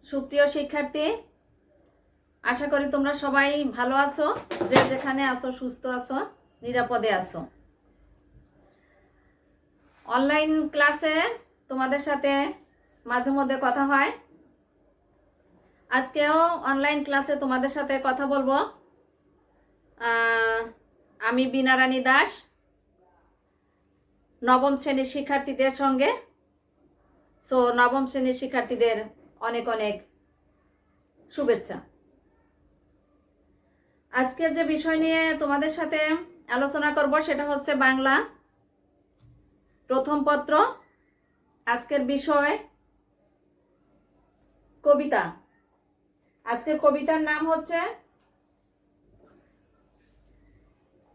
সুপ্রিয় শিক্ষার্থী, আশা করি তোমরা সবাই ভালো আছো, যে যেখানে আছো সুস্থ আছো, নিরাপদে আছো। অনলাইন ক্লাসে তোমাদের সাথে মাঝে মধ্যে কথা হয়। আজকেও অনলাইন ক্লাসে তোমাদের সাথে কথা বলবো। আমি বীণা রানী দাস, নবম শ্রেণীর শিক্ষার্থীদের সঙ্গে। নবম শ্রেণীর শিক্ষার্থীদের অনেক অনেক শুভেচ্ছা। আজকে যে বিষয় নিয়ে তোমাদের সাথে আলোচনা করব সেটা হচ্ছে বাংলা প্রথম পত্র। আজকের বিষয় কবিতা। আজকের কবিতার নাম হচ্ছে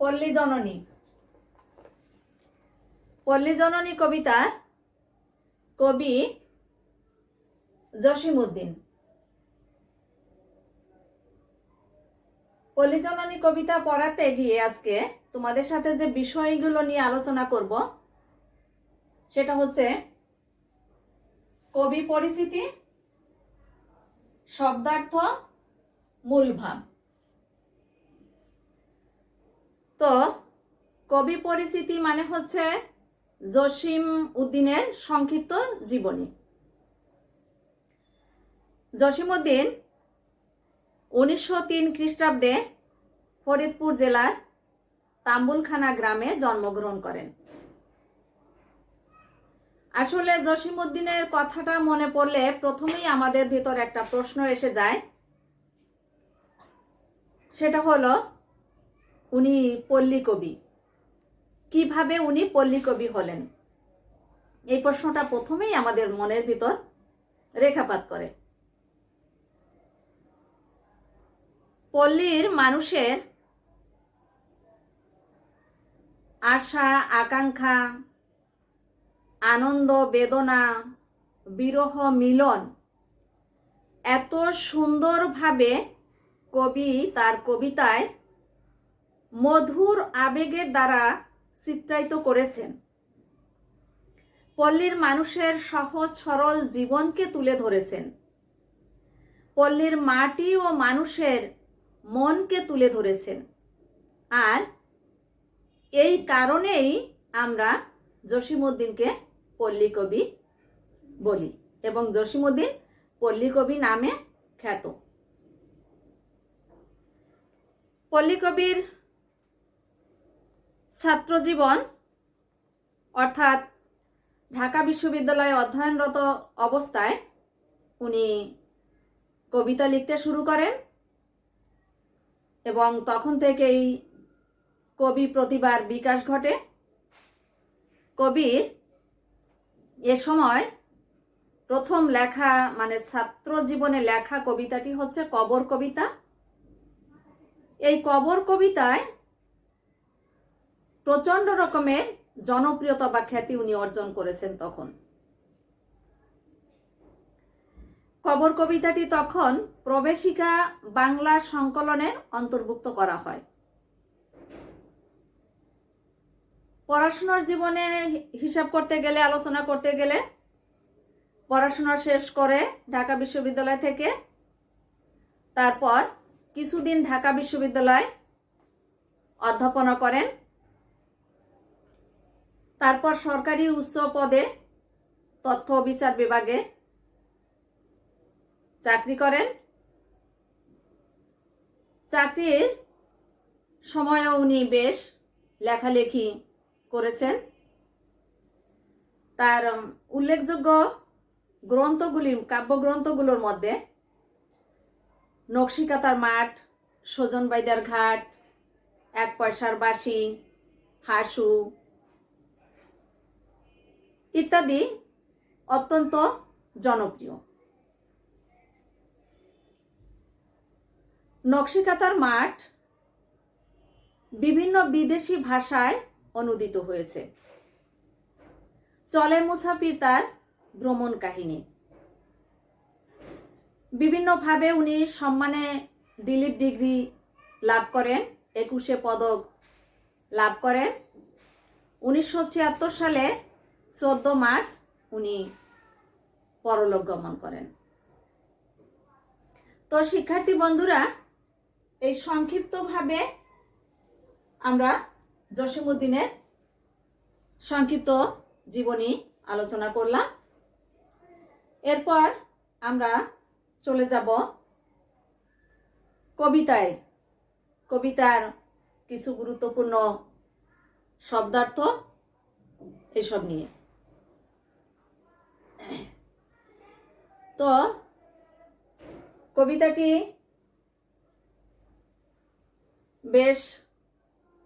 পল্লী জননী। পল্লী জননী কবিতার কবি জসিমউদ্দিন। পল্লী জননী কবিতা পড়াতে গিয়ে আজকে তোমাদের সাথে যে বিষয়গুলো নিয়ে আলোচনা করব সেটা হচ্ছে কবি পরিচিতি, শব্দার্থ, মূল ভাব। তো কবি পরিচিতি মানে হচ্ছে জসিমউদ্দিনের সংক্ষিপ্ত জীবনী। জসিমউদ্দিন 1903 খ্রিস্টাব্দে ফরিদপুর জেলার তাম্বুলখানা গ্রামে জন্মগ্রহণ করেন। আসলে জসিমউদ্দিনের কথাটা মনে পড়লে প্রথমেই আমাদের ভিতর একটা প্রশ্ন এসে যায়, সেটা হলো উনি পল্লী কবি। কিভাবে উনি পল্লী কবি হলেন? এই প্রশ্নটা প্রথমেই আমাদের মনের ভিতর রেখাপাত করে। পল্লীর মানুষের আশা, আকাঙ্ক্ষা, আনন্দ, বেদনা, বিরহ, মিলন এত সুন্দরভাবে কবি তার কবিতায় মধুর আবেগের দ্বারা চিত্রায়িত করেছেন। পল্লীর মানুষের সহজ সরল জীবনকে তুলে ধরেছেন। পল্লীর মাটি ও মানুষের মনকে তুলে ধরেছেন। আর এই কারণেই আমরা জসিমউদ্দিনকে পল্লী কবি বলি এবং জসিমউদ্দিন পল্লী কবি নামে খ্যাত। পল্লী কবির ছাত্রজীবন অর্থাৎ ঢাকা বিশ্ববিদ্যালয়ে অধ্যয়নরত অবস্থায় উনি কবিতা লিখতে শুরু করেন এবং তখন থেকেই কবি প্রতিভার বিকাশ ঘটে। কবির এ সময় প্রথম লেখা মানে ছাত্র জীবনে লেখা কবিতাটি হচ্ছে কবর কবিতা। এই কবর কবিতায় প্রচন্ড রকমের জনপ্রিয়তা বা খ্যাতি উনি অর্জন করেছেন। তখন কবর কবিতাটি তখন প্রবেশিকা বাংলা সংকলনের অন্তর্ভুক্ত করা হয়। পড়াশোনার জীবনে হিসাব করতে গেলে, আলোচনা করতে গেলে, পড়াশোনা শেষ করে ঢাকা বিশ্ববিদ্যালয় থেকে তারপর কিছুদিন ঢাকা বিশ্ববিদ্যালয় অধ্যাপনা করেন। তারপর সরকারি উচ্চ পদে তথ্য বিচার বিভাগে চাকরি করেন। চাকরির সময়ও উনি বেশ লেখালেখি করেছেন। তার উল্লেখযোগ্য গ্রন্থগুলি, কাব্যগ্রন্থগুলোর মধ্যে নকশিকাতার মাঠ, সজন বাইদার ঘাট, এক পয়সার বাঁশি, হাসু ইত্যাদি অত্যন্ত জনপ্রিয়। নকশিকাতার মাঠ বিভিন্ন বিদেশি ভাষায় অনুদিত হয়েছে। চলে মুসাফির তার ভ্রমণ কাহিনী। বিভিন্নভাবে উনি সম্মানে ডিলিট ডিগ্রি লাভ করেন, 21 পদক লাভ করেন। 1976 সালে 14 মার্চ উনি পরলোক গমন করেন। তো শিক্ষার্থী বন্ধুরা, এই সংক্ষিপ্তভাবে আমরা জসীমউদ্দিনের সংক্ষিপ্ত জীবনী আলোচনা করলাম। এরপর আমরা চলে যাব কবিতায়, কবিতার কিছু গুরুত্বপূর্ণ শব্দার্থ এসব নিয়ে। তো কবিতাটি বেশ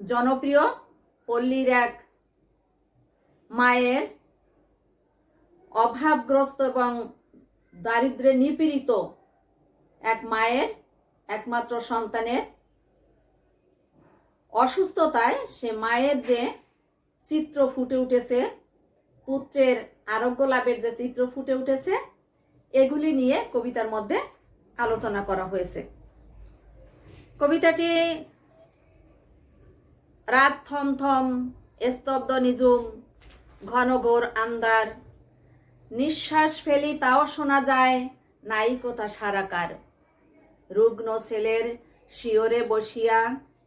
জনপ্রিয়। পল্লীর এক মায়ের, অভাবগ্রস্ত এবং দারিদ্র্যে নিপীড়িত এক মায়ের একমাত্র সন্তানের অসুস্থতায় সে মায়ের যে চিত্র ফুটে উঠেছে, পুত্রের আরোগ্য লাভের যে চিত্র ফুটে উঠেছে, এগুলি নিয়ে কবিতার মধ্যে আলোচনা করা হয়েছে। কবিতাটি রাত থমথম, স্তব্ধ নিঝুম, ঘন ঘোর আন্ধার, নিঃশ্বাস ফেলি তাও শোনা যায় নাই কোথা সারাকার। রুগ্ন ছেলের শিওরে বসিয়া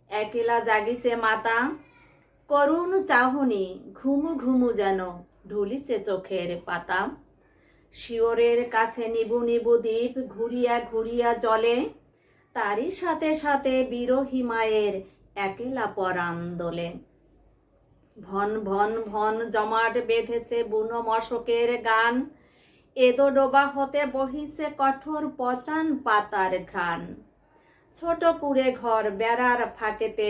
একলা জাগিছে মাতা, করুণ চাহনি ঘুমু ঘুমু যেন ঢুলিছে চোখের পাতা। শিওরের কাছে নিবু নিবু দ্বীপ ঘুরিয়া ঘুরিয়া জলে, তারই সাথে সাথে বিরহী মায়ের একলা পরাণ দোলে। ভন ভন ভন জমাট বেঁধেছে বুনো মশকের গান, এদো ডোবা হতে বহিছে কঠোর পচান পাতার ঘ্রাণ। ছোট কুড়ে ঘর বেড়ার ফাঁকেতে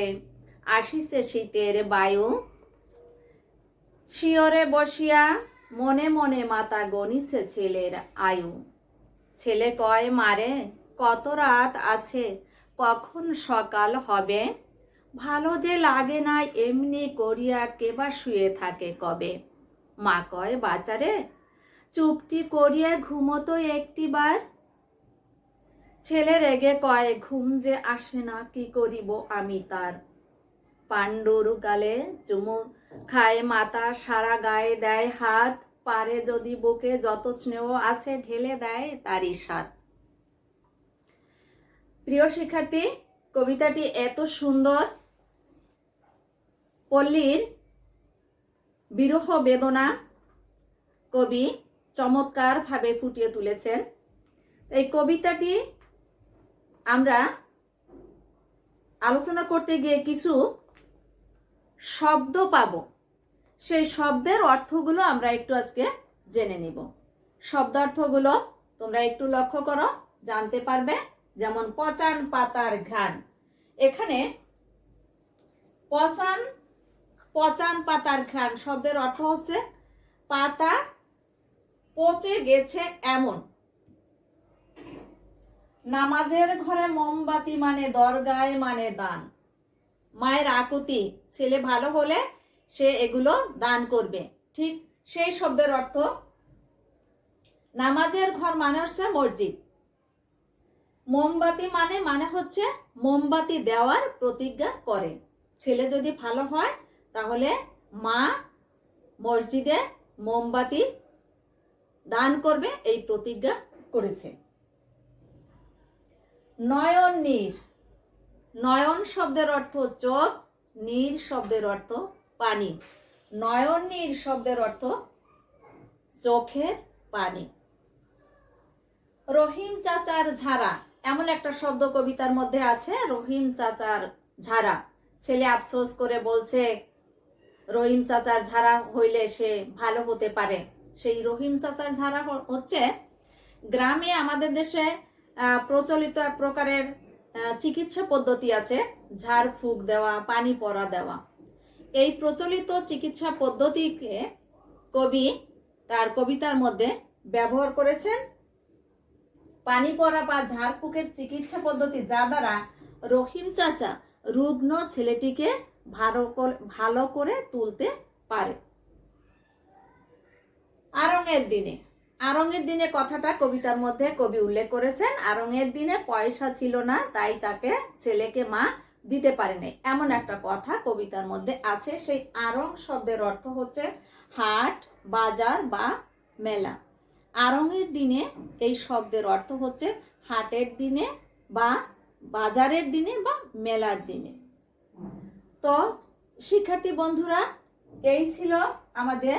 আসিছে শীতের বায়ু, শিওরে বসিয়া মনে মনে মাতা গনিছে ছেলের আয়ু। ছেলে কয় মারে কত রাত আছে, কখন সকাল হবে, ভালো যে লাগে না এমনি করিয়া কেবা শুয়ে থাকে কবে। মা কয় বাচারে চুপটি করিয়া ঘুমতো একটিবার। ছেলে রেগে কয় ঘুম যে আসে না, কি করিব আমি তার। পাণ্ডুর গালে চুমু খায় মাতা, সারা গায়ে দেয় হাত, পারে যদি বুকে যত স্নেহ আছে ঢেলে দেয় তারই স্বাদ। প্রিয় শিক্ষার্থী, কবিতাটি এত সুন্দর, পল্লীর বিরহ বেদনা কবি চমৎকার ভাবে ফুটিয়ে তুলেছেন। এই কবিতাটি আমরা আলোচনা করতে গিয়ে কিছু শব্দ পাবো, সেই শব্দের অর্থগুলো আমরা একটু আজকে জেনে নিব। শব্দার্থগুলো তোমরা একটু লক্ষ্য করো, জানতে পারবে। যেমন পচান পাতার ঘ্রাণ, এখানে পচান পাতার ঘ্রাণ শব্দের অর্থ হচ্ছে পাতা পচে গেছে এমন। নামাজের ঘরে মোমবাতি মানে দরগায় মানে দান। মায়ের আকুতি, ছেলে ভালো হলে সে এগুলো দান করবে, ঠিক সেই শব্দের অর্থ। নামাজের ঘর মানে হচ্ছে মসজিদ। মোমবাতি মানে হচ্ছে মোমবাতি দেওয়ার প্রতিজ্ঞা করে। ছেলে যদি ভালো হয় তাহলে মা মসজিদে মোমবাতি দান করবে, এই প্রতিজ্ঞা করেছে। নয়ন নীর, নয়ন শব্দের অর্থ চোখ, নীর শব্দের অর্থ পানি। নয়ন নীর শব্দের অর্থ চোখের পানি। রহিম চাচার ঝাড়া, এমন একটা শব্দ কবিতার মধ্যে আছে, রহিম চাচার ঝাড়া। ছেলে আফসোস করে বলছে রহিম চাচার ঝাড়া হইলে সে ভালো হতে পারে। সেই রহিম চাচার ঝাড়া হচ্ছে গ্রামে আমাদের দেশে প্রচলিত এক প্রকারের চিকিৎসা পদ্ধতি আছে, ঝাড় ফুঁক দেওয়া, পানি পড়া দেওয়া। এই প্রচলিত চিকিৎসা পদ্ধতিকে কবি তার কবিতার মধ্যে ব্যবহার করেছেন। পানি পড়া বা ঝাড় ফুঁকের চিকিৎসা পদ্ধতি, যা দ্বারা রহিম চাচা রুগ্ন ছেলেটিকে ভালো করে তুলতে পারে। আরঙের দিনে, আরঙের দিনে কথাটা কবিতার মধ্যে কবি উল্লেখ করেছেন। আরঙের দিনে পয়সা ছিল না, তাই তাকে ছেলেকে মা দিতে পারেনি, এমন একটা কথা কবিতার মধ্যে আছে। সেই আরং শব্দের অর্থ হচ্ছে হাট, বাজার বা মেলা। আরঙের দিনে এই শব্দের অর্থ হচ্ছে হাটের দিনে বা বাজারের দিনে বা মেলার দিনে। তো শিক্ষার্থী বন্ধুরা, এই ছিল আমাদের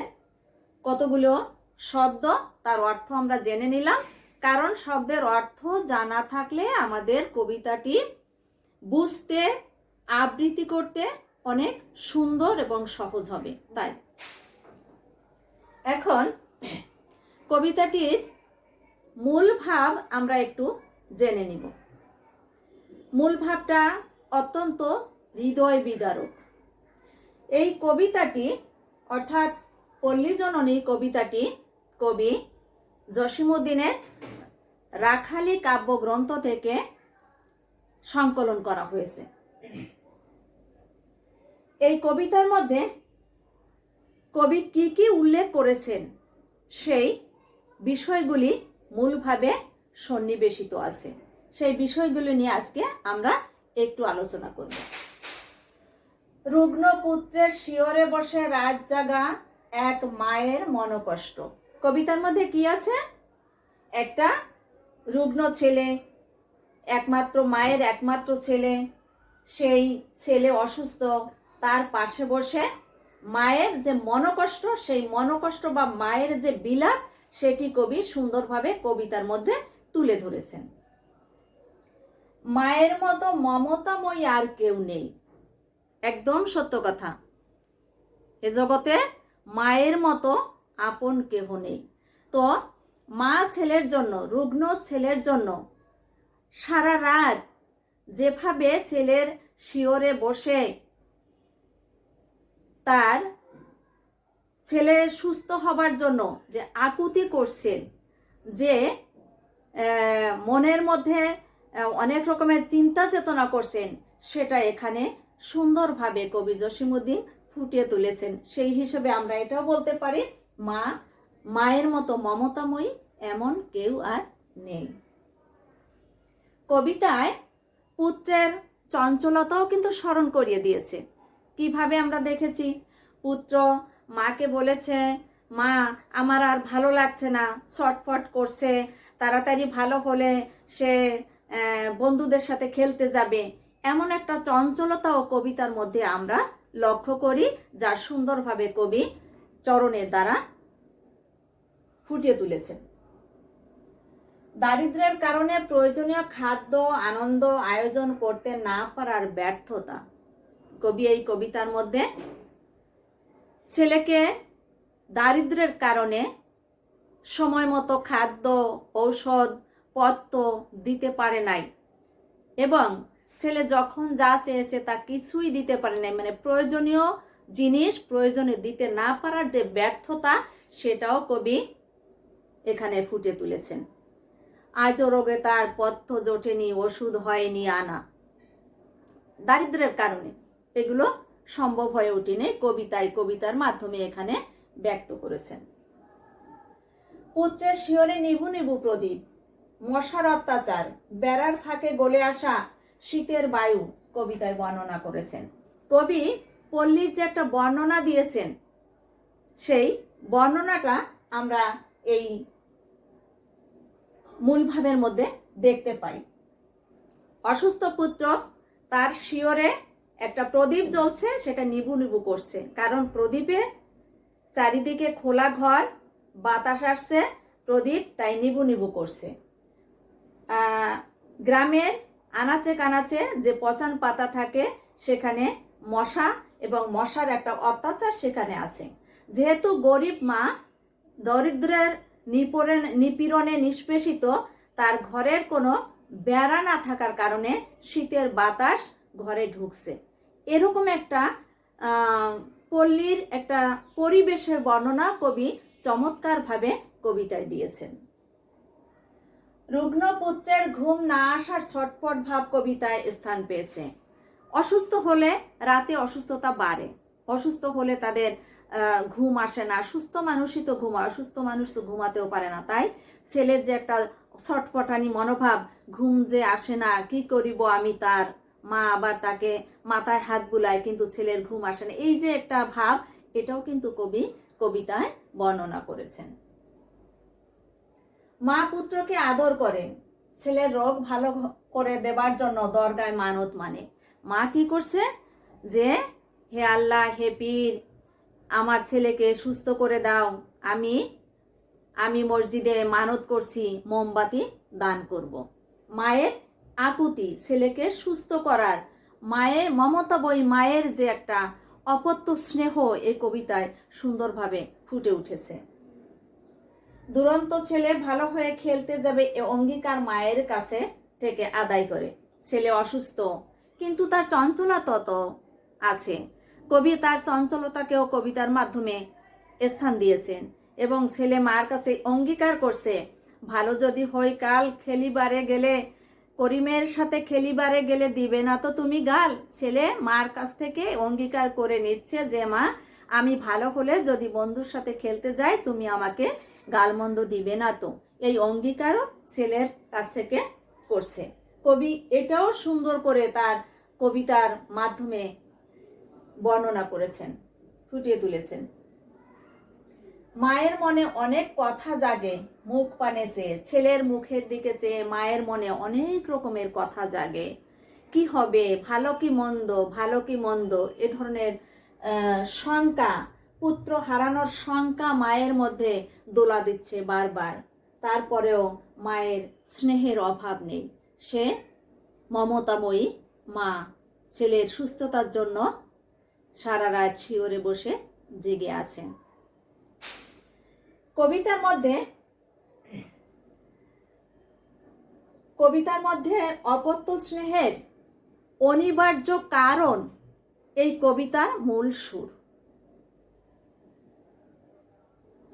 কতগুলো শব্দ, তার অর্থ আমরা জেনে নিলাম। কারণ শব্দের অর্থ জানা থাকলে আমাদের কবিতাটি বুঝতে, আবৃত্তি করতে অনেক সুন্দর এবং সহজ হবে। তাই এখন কবিতাটির মূল ভাব আমরা একটু জেনে নিব। মূল ভাবটা অত্যন্ত হৃদয় বিদারক। এই কবিতাটি অর্থাৎ পল্লী জননী কবিতাটি কবি জসীমউদ্দীনের রাখালি কাব্যগ্রন্থ থেকে সংকলন করা হয়েছে। এই কবিতার মধ্যে কবি কি কি উল্লেখ করেছেন সেই বিষয়গুলি মূলভাবে সন্নিবেশিত আছে। সেই বিষয়গুলি নিয়ে আজকে আমরা একটু আলোচনা করব। রুগ্ন পুত্রের শিয়রে বসে রাত জাগা এক মায়ের মনোকষ্ট। কবিতার মধ্যে কি আছে? একটা রুগ্ন ছেলে, একমাত্র মায়ের একমাত্র ছেলে, সেই ছেলে অসুস্থ, তার পাশে বসে মায়ের যে মনোকষ্ট, সেই মনোকষ্ট বা মায়ের যে বিলাপ, সেটি কবি সুন্দরভাবে কবিতার মধ্যে তুলে ধরেছেন। মায়ের মতো মমতাময়ী আর কেউ নেই। একদম সত্য কথা। এ জগতে মায়ের মতো আপন কেহ নেই। তো মা ছেলের জন্য, রুগ্ন ছেলের জন্য সারা রাত যেভাবে ছেলের শিয়রে বসে তার ছেলে সুস্থ হবার জন্য যে আকুতি করছেন, যে মনের মধ্যে অনেক রকমের চিন্তা চেতনা করছেন, সেটা এখানে সুন্দরভাবে কবি জসীমউদ্দীন ফুটিয়ে তুলেছেন। সেই হিসেবে আমরা এটাও বলতে পারি, মায়ের মতো মমতাময়ী এমন কেউ আর নেই। কবিতায় পুত্রের চঞ্চলতাও কিন্তু স্মরণ করিয়ে দিয়েছে। কিভাবে আমরা দেখেছি, পুত্র মাকে বলেছে, মা আমার আর ভালো লাগছে না, ছটফট করছে, তাড়াতাড়ি ভালো হলে সে বন্ধুদের সাথে খেলতে যাবে। এমন একটা চঞ্চলতাও কবিতার মধ্যে আমরা লক্ষ্য করি, যা সুন্দরভাবে কবি চরণের দ্বারা ফুটিয়ে তুলেছেন। দারিদ্র্যের কারণে প্রয়োজনীয় খাদ্য আনন্দ আয়োজন করতে না পারার ব্যর্থতা। কবি এই কবিতার মধ্যে ছেলেকে দারিদ্র্যের কারণে সময় মতো খাদ্য, ঔষধ পত্র দিতে পারে নাই, এবং ছেলে যখন যা চেয়েছে তা কিছুই দিতে পারে নাই। মানে প্রয়োজনীয় জিনিস প্রয়োজনে দিতে না পারার যে ব্যর্থতা, সেটাও কবি এখানে ফুটে তুলেছেন। আজ রোগে তার পথ্য জোটেনি, ওষুধ হয়নি আনা। দারিদ্র্যের কারণে এগুলো সম্ভব হয়ে ওঠেনি, কবিতার মাধ্যমে এখানে ব্যক্ত করেছেন। পুত্রের শিয়রে নিভু নিভু প্রদীপ, মশার অত্যাচার, বেড়ার ফাঁকে গলে আসা শীতের বায়ু কবিতায় বর্ণনা করেছেন। কবি পল্লীর যে একটা বর্ণনা দিয়েছেন, সেই বর্ণনাটা আমরা এই মূল ভাবের মধ্যে দেখতে পাই। অসুস্থ পুত্র, তার শিয়রে একটা প্রদীপ জ্বলছে, সেটা নিবু নিবু করছে, কারণ প্রদীপে চারিদিকে খোলা ঘর, বাতাস আসছে, প্রদীপ তাই নিবু নিবু করছে। গ্রামের আনাচে কানাচে যে পচান পাতা থাকে, সেখানে মশা এবং মশার একটা অত্যাচার সেখানে আছে। যেহেতু গরিব মা দরিদ্রের নিপীড়নে নিষ্পেষিত, তার ঘরের কোনো বেড়া না থাকার কারণে শীতের বাতাস ঘরে ঢুকছে। এরকম একটা পল্লীর একটা পরিবেশের বর্ণনা কবি চমৎকারভাবে কবিতায় দিয়েছেন। রুগ্ন পুত্রের ঘুম না আসার ছটফট ভাব কবিতায় স্থান পেয়েছে। অসুস্থ হলে রাতে অসুস্থতা বাড়ে, অসুস্থ হলে তাদের ঘুম আসে না। সুস্থ মানুষই তো ঘুমায়, অসুস্থ মানুষ তো ঘুমাতেও পারে না। তাই ছেলের যে একটা ছটফটানি মনোভাব, ঘুম যে আসে না, কি করিব আমি তার, মা আবার তাকে মাথায় হাত বুলায়, কিন্তু ছেলের ঘুম আসে না, এই যে একটা ভাব, এটাও কিন্তু কবি কবিতায় বর্ণনা করেছেন। মা পুত্রকে আদর করে, ছেলের রোগ ভালো করে দেবার জন্য দরগায় মানত মানে। মা কি করছে, যে হে আল্লাহ, হে পীর, আমার ছেলেকে সুস্থ করে দাও, আমি মসজিদে মানত করছি, মোমবাতি দান করব। মায়ের আকুতি ছেলেকে সুস্থ করার, মায়ের মমতাময়ী মায়ের যে একটা অপত্য স্নেহ এই কবিতায় সুন্দরভাবে ফুটে উঠেছে। দুরন্ত ছেলে ভালো হয়ে খেলতে যাবে এ অঙ্গীকার মায়ের কাছে থেকে আদায় করে। ছেলে অসুস্থ, কিন্তু তার চঞ্চলতা তো আছে। কবি তার চঞ্চলতাকেও কবিতার মাধ্যমে স্থান দিয়েছেন এবং ছেলে মার কাছে অঙ্গীকার করছে, ভালো যদি হই কাল খেলিবারে গেলে, করিমের সাথে খেলিবারে গেলে দিবে না তো তুমি গাল। ছেলে মার কাছ থেকে অঙ্গীকার করে নিচ্ছে যে মা, আমি ভালো হলে যদি বন্ধুর সাথে খেলতে যাই তুমি আমাকে গালমন্দ দিবে না তো। এই অঙ্গীকারও ছেলের কাছ থেকে করছে। কবি এটাও সুন্দর করে তার কবিতার মাধ্যমে বর্ণনা করেছেন, ফুটিয়ে তুলেছেন। মায়ের মনে অনেক কথা জাগে মুখ পানে চেয়ে, ছেলের মুখের দিকে চেয়ে মায়ের মনে অনেক রকমের কথা জাগে। কি হবে, ভালো কি মন্দ, ভালো কি মন্দ, এ ধরনের শঙ্কা, পুত্র হারানোর শঙ্কা মায়ের মধ্যে দোলা দিচ্ছে বারবার। তারপরেও মায়ের স্নেহের অভাব নেই। সে মমতাময়ী মা ছেলের সুস্থতার জন্য সারা রাত শিওরে বসে জেগে আছে। কবিতার মধ্যে অপত্য স্নেহের অনিবার্য কারণ এই কবিতার মূল সুর।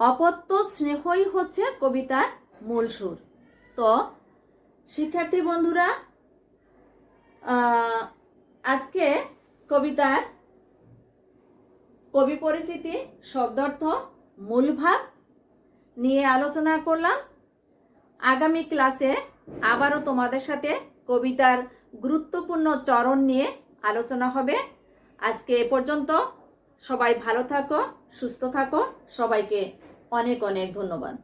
অপত্য স্নেহই হচ্ছে কবিতার মূল সুর। তো শিক্ষার্থী বন্ধুরা, আজকে কবিতার কবি পরিচিতি, শব্দার্থ, মূল ভাব নিয়ে আলোচনা করলাম। আগামী ক্লাসে আবারও তোমাদের সাথে কবিতার গুরুত্বপূর্ণ চরণ নিয়ে আলোচনা হবে। আজকে এ পর্যন্ত। সবাই ভালো থাকো, সুস্থ থাকো। সবাইকে অনেক অনেক ধন্যবাদ।